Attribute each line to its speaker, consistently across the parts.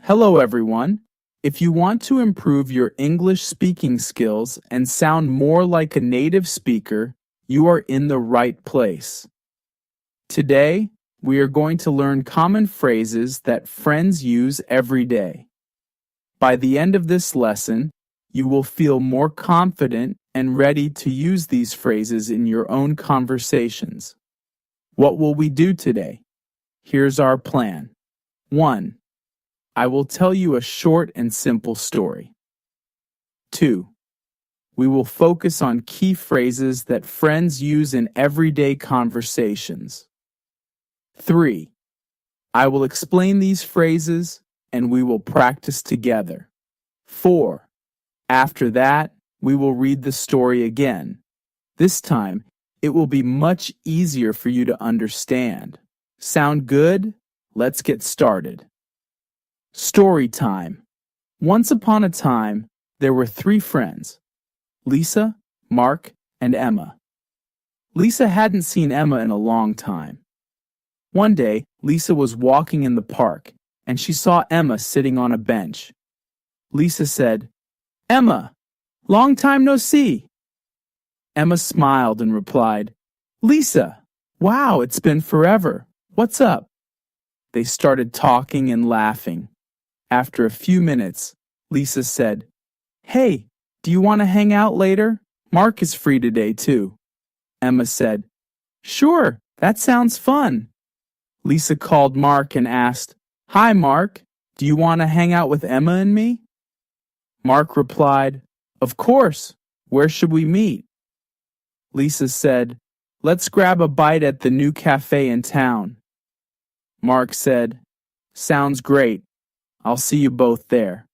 Speaker 1: Hello, everyone. If you want to improve your English speaking skills and sound more like a native speaker, you are in the right place. Today, we are going to learn common phrases that friends use every day. By the end of this lesson, you will feel more confident and ready to use these phrases in your own conversations. What will we do today? Here's our plan. 1. I will tell you a short and simple story. 2. We will focus on key phrases that friends use in everyday conversations. 3. I will explain these phrases and we will practice together. 4. After that, we will read the story again. This time, it will be much easier for you to understand. Sound good? Let's get started. Story time. Once upon a time, there were 3 friends, Lisa, Mark, and Emma. Lisa hadn't seen Emma in a long time. One day, Lisa was walking in the park, and she saw Emma sitting on a bench. Lisa said, "Emma, long time no see." Emma smiled and replied, "Lisa, wow, it's been forever. What's up?" They started talking and laughing. After a few minutes, Lisa said, "Hey, do you want to hang out later? Mark is free today too." Emma said, "Sure, that sounds fun." Lisa called Mark and asked, "Hi, Mark, do you want to hang out with Emma and me?" Mark replied, "Of course. Where should we meet?" Lisa said, "Let's grab a bite at the new cafe in town." Mark said, "Sounds great. I'll see you both there."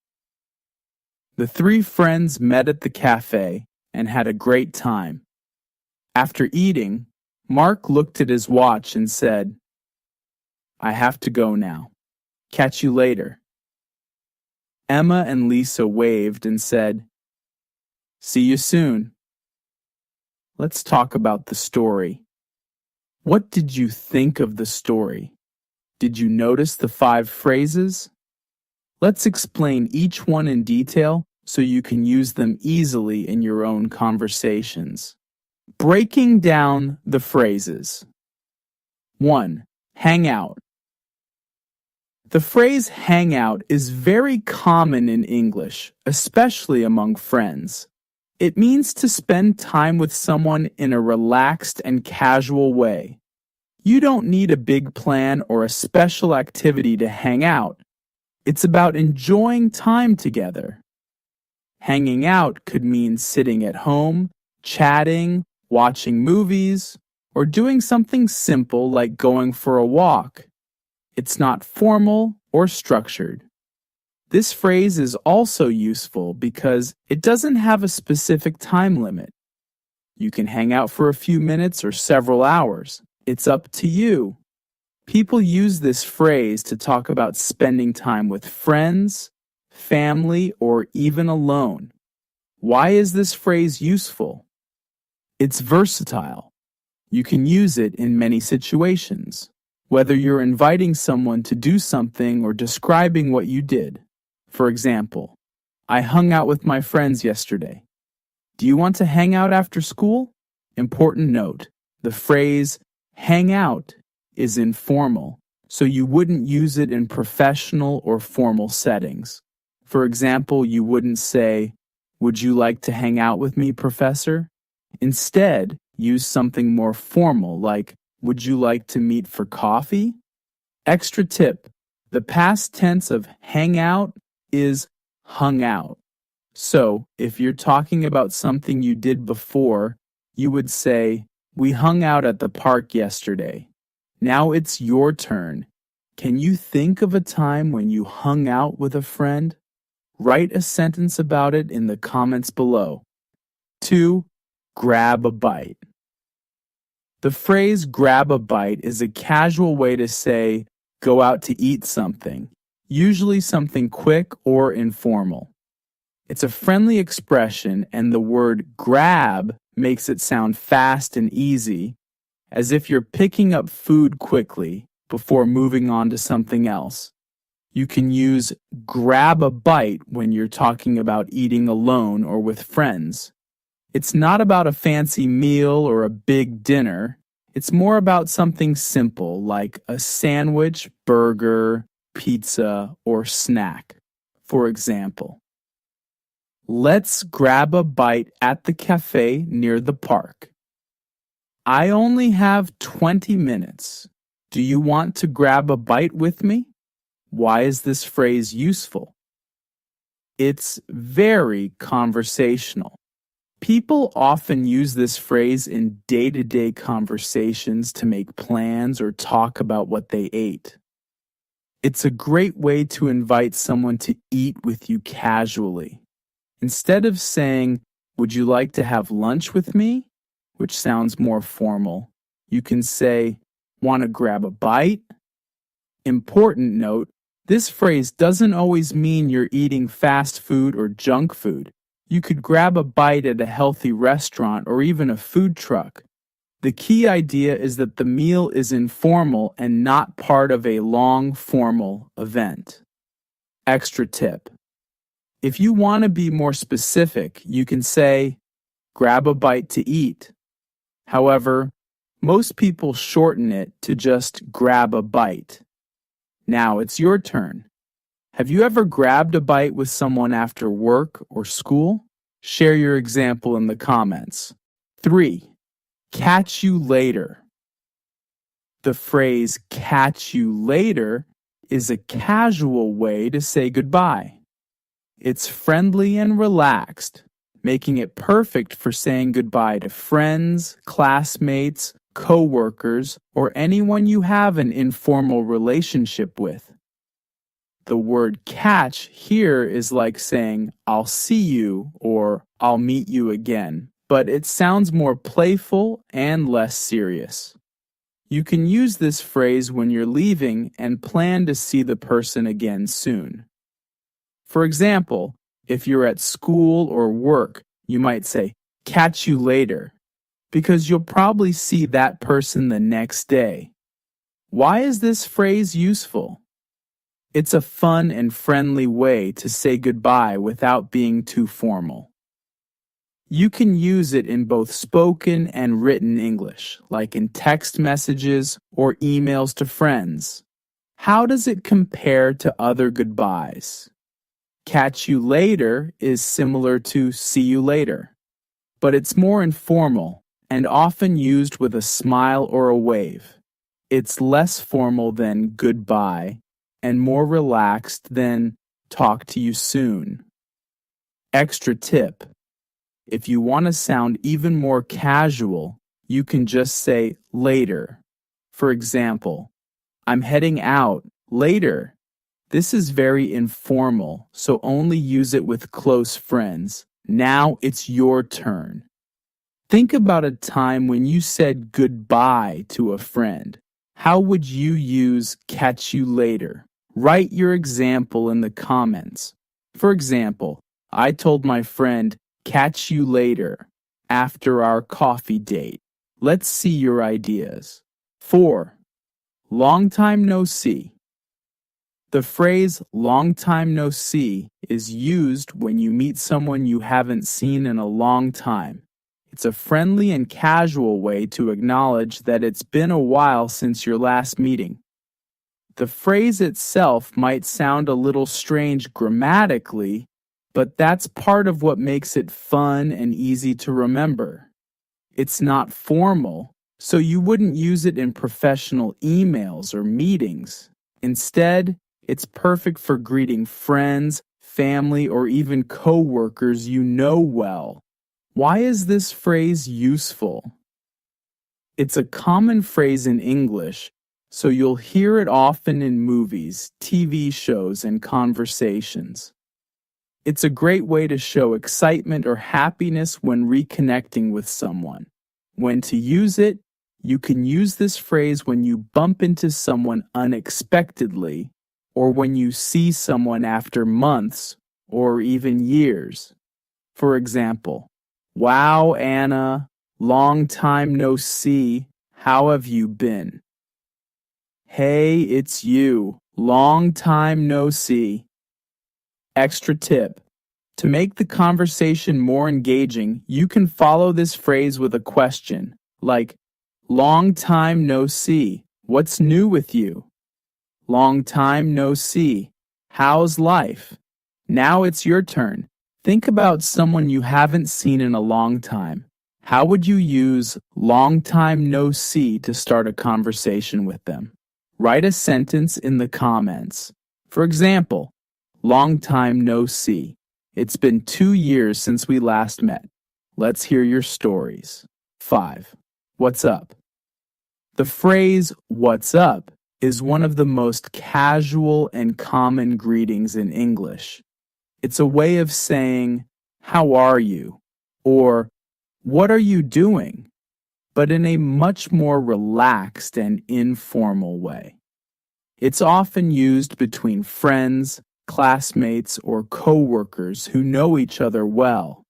Speaker 1: The 3 friends met at the cafe and had a great time. After eating, Mark looked at his watch and said, "I have to go now. Catch you later." Emma and Lisa waved and said, "See you soon." Let's talk about the story. What did you think of the story? Did you notice the 5 phrases? Let's explain each one in detail so you can use them easily in your own conversations. Breaking down the phrases. 1. Hang out. The phrase hang out is very common in English, especially among friends. It means to spend time with someone in a relaxed and casual way. You don't need a big plan or a special activity to hang out. It's about enjoying time together. Hanging out could mean sitting at home, chatting, watching movies, or doing something simple like going for a walk. It's not formal or structured. This phrase is also useful because it doesn't have a specific time limit. You can hang out for a few minutes or several hours. It's up to you. People use this phrase to talk about spending time with friends, family, or even alone. Why is this phrase useful? It's versatile. You can use it in many situations, whether you're inviting someone to do something or describing what you did. For example, I hung out with my friends yesterday. Do you want to hang out after school? Important note, the phrase hang out is informal, so you wouldn't use it in professional or formal settings. For example, you wouldn't say, "Would you like to hang out with me, Professor?" Instead, use something more formal like, "Would you like to meet for coffee?" Extra tip, the past tense of hang out is hung out. So, if you're talking about something you did before, you would say, "We hung out at the park yesterday. Now it's your turn. Can you think of a time when you hung out with a friend?" Write a sentence about it in the comments below. 2. Grab a bite. The phrase grab a bite is a casual way to say go out to eat something, usually something quick or informal. It's a friendly expression, and the word grab makes it sound fast and easy, as if you're picking up food quickly before moving on to something else. You can use grab a bite when you're talking about eating alone or with friends. It's not about a fancy meal or a big dinner. It's more about something simple like a sandwich, burger, pizza, or snack. For example, let's grab a bite at the cafe near the park. I only have 20 minutes. Do you want to grab a bite with me? Why is this phrase useful? It's very conversational. People often use this phrase in day-to-day conversations to make plans or talk about what they ate. It's a great way to invite someone to eat with you casually. Instead of saying, "Would you like to have lunch with me?" which sounds more formal, you can say, "Want to grab a bite?" Important note, this phrase doesn't always mean you're eating fast food or junk food. You could grab a bite at a healthy restaurant or even a food truck. The key idea is that the meal is informal and not part of a long, formal event. Extra tip. If you want to be more specific, you can say, "Grab a bite to eat." However, most people shorten it to just "grab a bite." Now it's your turn. Have you ever grabbed a bite with someone after work or school? Share your example in the comments. 3. Catch you later. The phrase "catch you later" is a casual way to say goodbye. It's friendly and relaxed, making it perfect for saying goodbye to friends, classmates, co-workers, or anyone you have an informal relationship with. The word "catch" here is like saying "I'll see you" or "I'll meet you again," but it sounds more playful and less serious. You can use this phrase when you're leaving and plan to see the person again soon. For example, if you're at school or work, you might say, "Catch you later," because you'll probably see that person the next day. Why is this phrase useful? It's a fun and friendly way to say goodbye without being too formal. You can use it in both spoken and written English, like in text messages or emails to friends. How does it compare to other goodbyes? Catch you later is similar to see you later, but it's more informal and often used with a smile or a wave. It's less formal than goodbye and more relaxed than talk to you soon. Extra tip. If you want to sound even more casual, you can just say later. For example, "I'm heading out later." This is very informal, so only use it with close friends. Now it's your turn. Think about a time when you said goodbye to a friend. How would you use "catch you later"? Write your example in the comments. For example, I told my friend, "Catch you later," after our coffee date. Let's see your ideas. 4. Long time no see. The phrase "long time no see" is used when you meet someone you haven't seen in a long time. It's a friendly and casual way to acknowledge that it's been a while since your last meeting. The phrase itself might sound a little strange grammatically, but that's part of what makes it fun and easy to remember. It's not formal, so you wouldn't use it in professional emails or meetings. Instead, it's perfect for greeting friends, family, or even co-workers you know well. Why is this phrase useful? It's a common phrase in English, so you'll hear it often in movies, TV shows, and conversations. It's a great way to show excitement or happiness when reconnecting with someone. When to use it, you can use this phrase when you bump into someone unexpectedly, or when you see someone after months or even years. For example, "Wow, Anna, long time no see. How have you been?" "Hey, it's you. Long time no see. Extra tip. To make the conversation more engaging, you can follow this phrase with a question, like, long time no see. What's new with you? Long time no see. How's life? Now it's your turn. Think about someone you haven't seen in a long time. How would you use long time no see to start a conversation with them? Write a sentence in the comments. For example, long time no see. It's been 2 years since we last met. Let's hear your stories. 5. What's up? The phrase, what's up, is one of the most casual and common greetings in English. It's a way of saying, how are you? Or, what are you doing? But in a much more relaxed and informal way. It's often used between friends, classmates, or coworkers who know each other well.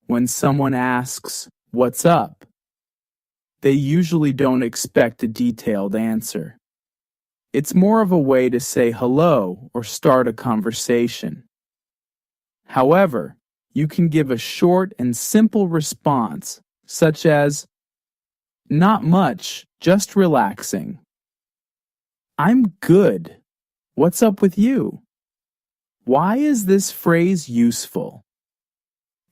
Speaker 1: When someone asks, what's up? They usually don't expect a detailed answer. It's more of a way to say hello or start a conversation. However, you can give a short and simple response, such as, not much, just relaxing. I'm good. What's up with you? Why is this phrase useful?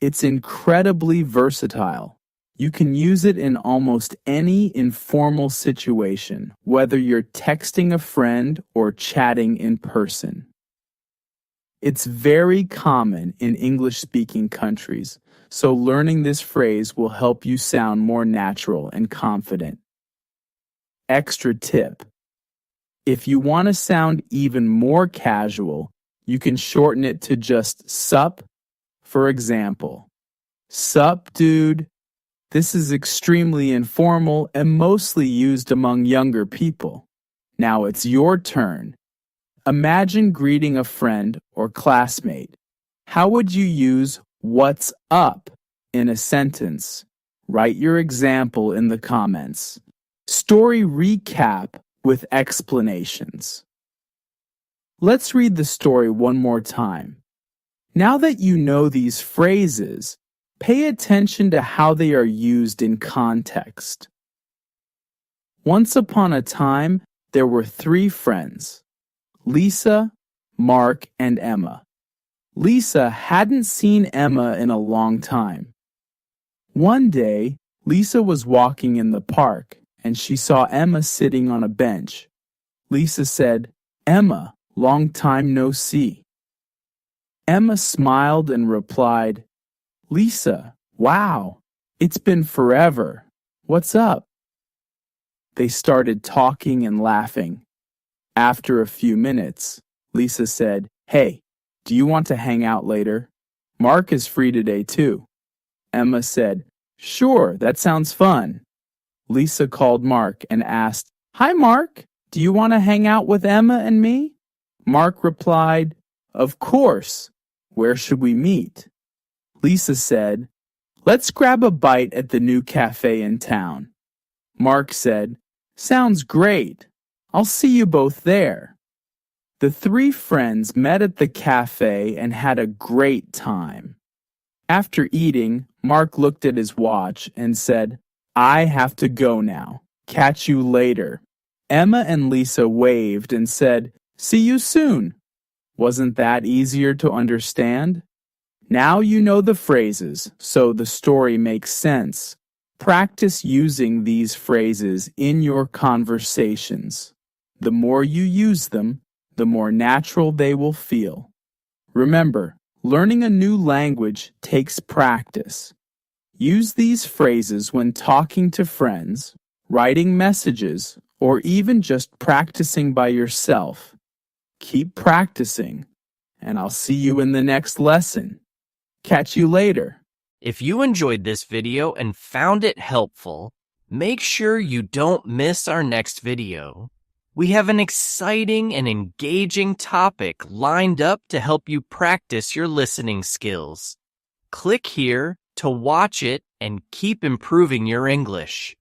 Speaker 1: It's incredibly versatile. You can use it in almost any informal situation, whether you're texting a friend or chatting in person. It's very common in English-speaking countries, so learning this phrase will help you sound more natural and confident. Extra tip. If you want to sound even more casual, you can shorten it to just sup. For example, sup, dude. This is extremely informal and mostly used among younger people. Now it's your turn. Imagine greeting a friend or classmate. How would you use what's up in a sentence? Write your example in the comments. Story recap with explanations. Let's read the story one more time. Now that you know these phrases, pay attention to how they are used in context. Once upon a time, there were 3 friends. Lisa, Mark, and Emma. Lisa hadn't seen Emma in a long time. One day, Lisa was walking in the park, and she saw Emma sitting on a bench. Lisa said, Emma, long time no see. Emma smiled and replied, Lisa, wow, it's been forever. What's up? They started talking and laughing. After a few minutes, Lisa said, Hey, do you want to hang out later? Mark is free today too. Emma said, Sure, that sounds fun. Lisa called Mark and asked, Hi Mark, do you want to hang out with Emma and me? Mark replied, Of course. Where should we meet? Lisa said, Let's grab a bite at the new cafe in town. Mark said, Sounds great. I'll see you both there. The 3 friends met at the cafe and had a great time. After eating, Mark looked at his watch and said, I have to go now. Catch you later. Emma and Lisa waved and said, See you soon. Wasn't that easier to understand? Now you know the phrases, so the story makes sense. Practice using these phrases in your conversations. The more you use them, the more natural they will feel. Remember, learning a new language takes practice. Use these phrases when talking to friends, writing messages, or even just practicing by yourself. Keep practicing, and I'll see you in the next lesson. Catch you later.
Speaker 2: If you enjoyed this video and found it helpful, make sure you don't miss our next video. We have an exciting and engaging topic lined up to help you practice your listening skills. Click here to watch it and keep improving your English.